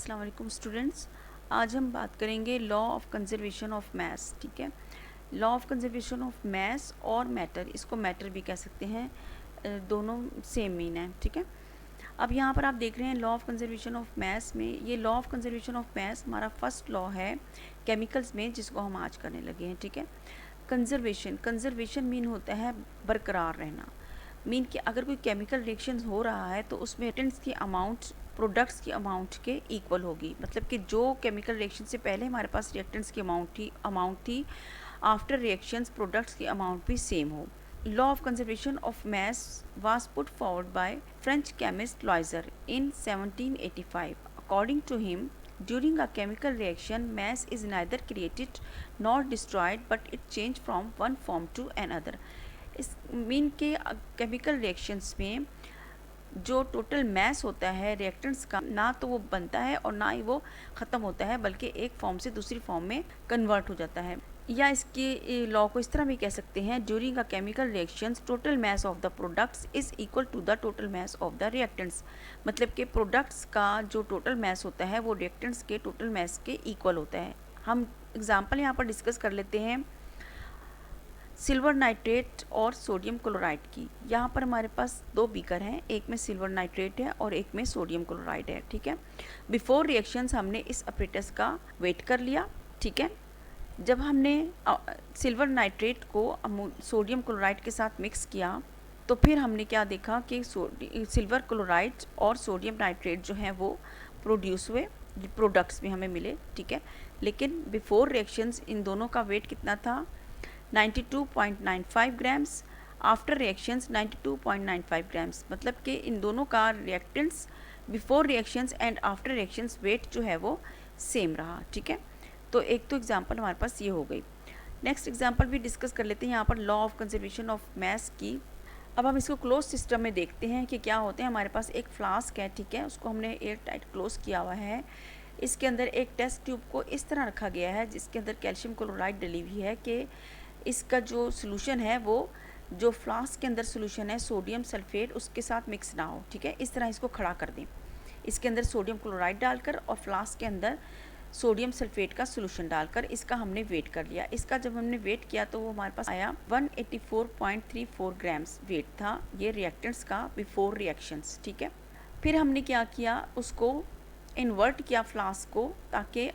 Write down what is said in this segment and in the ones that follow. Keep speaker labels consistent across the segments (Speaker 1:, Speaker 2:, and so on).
Speaker 1: अस्सलाम वालेकुम स्टूडेंट्स। आज हम बात करेंगे law of conservation of mess. ठीक है, law of conservation of mess और मैटर, इसको मैटर भी कह सकते हैं, दोनों सेम मीन है। ठीक है, अब यहाँ पर आप देख रहे हैं law of conservation of mess में, ये law of conservation of mess हमारा फर्स्ट लॉ है केमिकल्स में, जिसको हम आज करने लगे हैं। ठीक है, कंजर्वेशन, कंजर्वेशन मीन होता है बरकरार रहना। मीन कि अगर कोई केमिकल रिएक्शन हो रहा है तो उसमें रिएक्टेंट्स की अमाउंट प्रोडक्ट्स की अमाउंट के इक्वल होगी। मतलब कि जो केमिकल रिएक्शन से पहले हमारे पास रिएक्टेंट्स की अमाउंट थी आफ्टर रिएक्शंस प्रोडक्ट्स की अमाउंट भी सेम हो। Law of conservation of mass was put forward by French chemist Lavoisier in 1785। According to him, during a chemical reaction, mass is neither created nor destroyed, but it changes from one form to another. इस mean के chemical reactions में जो total mess होता है reactants का, ना तो वो बनता है और ना ही वो ख़त्म होता है, बल्कि एक फॉर्म से दूसरी फॉर्म में कन्वर्ट हो जाता है। या इसके लॉ को इस तरह भी कह सकते हैं, during a chemical reactions total mass of the products is equal to the total mass of the reactants. मतलब कि प्रोडक्ट्स का जो टोटल मैस होता है वो रिएक्टेंट्स के टोटल मैस के इक्वल होता है। हम एग्जांपल यहाँ पर डिस्कस कर लेते हैं सिल्वर नाइट्रेट और सोडियम क्लोराइड की। यहाँ पर हमारे पास दो बीकर हैं, एक में सिल्वर नाइट्रेट है और एक में सोडियम क्लोराइड है। ठीक है, बिफोर रिएक्शंस हमने इस अपरेटस का वेट कर लिया। ठीक है, जब हमने सिल्वर नाइट्रेट को सोडियम क्लोराइड के साथ मिक्स किया तो फिर हमने क्या देखा कि सिल्वर क्लोराइड और सोडियम नाइट्रेट जो हैं वो प्रोड्यूस हुए, प्रोडक्ट्स भी हमें मिले। ठीक है, लेकिन बिफोर रिएक्शंस इन दोनों का वेट कितना था, 92.95 ग्राम्स। After reactions 92.95 grams. मतलब कि इन दोनों का reactants before reactions and after reactions weight जो है वो सेम रहा। ठीक है, तो एक तो एग्जांपल हमारे पास ये हो गई। नेक्स्ट एग्जांपल भी डिस्कस कर लेते हैं यहाँ पर law of conservation of mess की। अब हम इसको क्लोज सिस्टम में देखते हैं कि क्या होते हैं। हमारे पास एक फ्लास्क है, ठीक है, उसको हमने एयर टाइट क्लोज किया हुआ है। इसके अंदर एक टेस्ट ट्यूब को इस तरह रखा गया है जिसके अंदर कैल्शियम क्लोराइड डली हुई है कि इसका जो सोल्यूशन है वो जो फ्लास्क के अंदर सोल्यूशन है सोडियम सल्फेट उसके साथ मिक्स ना हो। ठीक है, इस तरह इसको खड़ा कर दें, इसके अंदर सोडियम क्लोराइड डालकर और फ्लास्क के अंदर सोडियम सल्फेट का सोल्यूशन डालकर इसका हमने वेट कर लिया। इसका जब हमने वेट किया तो वो हमारे पास आया 184.34 ग्राम्स वेट था ये रिएक्टेंट्स का बिफोर रिएक्शंस। ठीक है, फिर हमने क्या किया, उसको इन्वर्ट किया फ्लास्क को, ताकि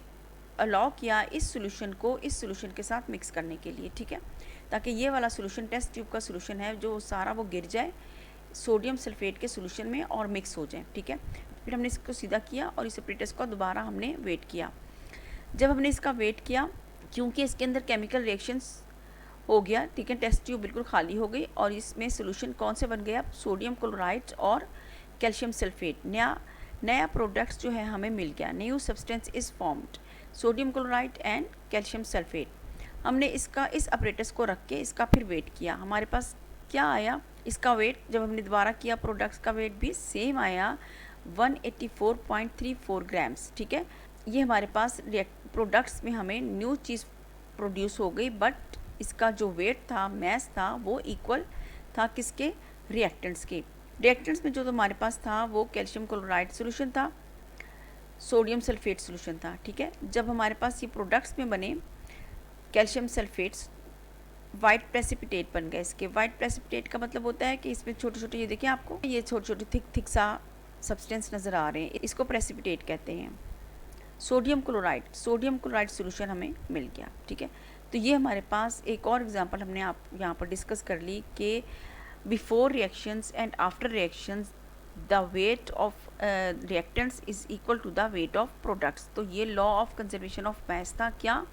Speaker 1: अलाउ किया इस सोल्यूशन को इस सोल्यूशन के साथ मिक्स करने के लिए। ठीक है, ताकि ये वाला सोल्यूशन टेस्ट ट्यूब का सोल्यूशन है जो सारा वो गिर जाए सोडियम सल्फेट के सोल्यूशन में और मिक्स हो जाए। ठीक है, फिर हमने इसको सीधा किया और इस अपरेटस को दोबारा हमने वेट किया। जब हमने इसका वेट किया, क्योंकि इसके अंदर केमिकल रिएक्शंस हो गया, ठीक है, टेस्ट ट्यूब बिल्कुल खाली हो गई और इसमें सोल्यूशन कौन से बन गया, सोडियम क्लोराइड और कैल्शियम सल्फेट। नया प्रोडक्ट्स जो है हमें मिल गया, new substance is formed, sodium chloride and calcium sulphate. हमने इसका इस अपरेटस को रख के इसका फिर वेट किया। हमारे पास क्या आया, इसका वेट जब हमने दोबारा किया प्रोडक्ट्स का वेट भी सेम आया 184.34 ग्राम्स। ठीक है, ये हमारे पास प्रोडक्ट्स में हमें न्यू चीज़ प्रोड्यूस हो गई, बट इसका जो वेट था, मैस था, वो इक्वल था किसके, रिएक्टेंट्स के। रिएक्टेंट्स में जो तो हमारे पास था वो कैल्शियम क्लोराइड सोल्यूशन था, सोडियम सल्फेट सोल्यूशन था। ठीक है, जब हमारे पास ये प्रोडक्ट्स में बने कैल्शियम सल्फेट्स, वाइट प्रेसिपिटेट बन गए। इसके वाइट प्रेसिपिटेट का मतलब होता है कि इसमें छोटे छोटे, ये देखिए आपको ये छोटे छोटे थिक सा सब्सटेंस नज़र आ रहे हैं, इसको प्रेसिपिटेट कहते हैं। सोडियम क्लोराइड सोल्यूशन हमें मिल गया। ठीक है, तो ये हमारे पास एक और एग्जांपल हमने आप यहाँ पर डिस्कस कर ली कि before reactions and after reactions the weight of reactants is equal to the weight of products. तो ये law of conservation of mass था। क्या,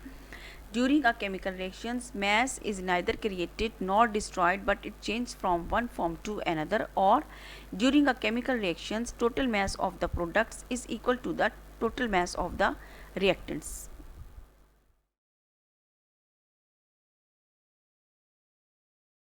Speaker 1: during a chemical reactions mass is neither created nor destroyed but it change from one form to another, और during a chemical reactions total mass of the products is equal to the total mass of the reactants.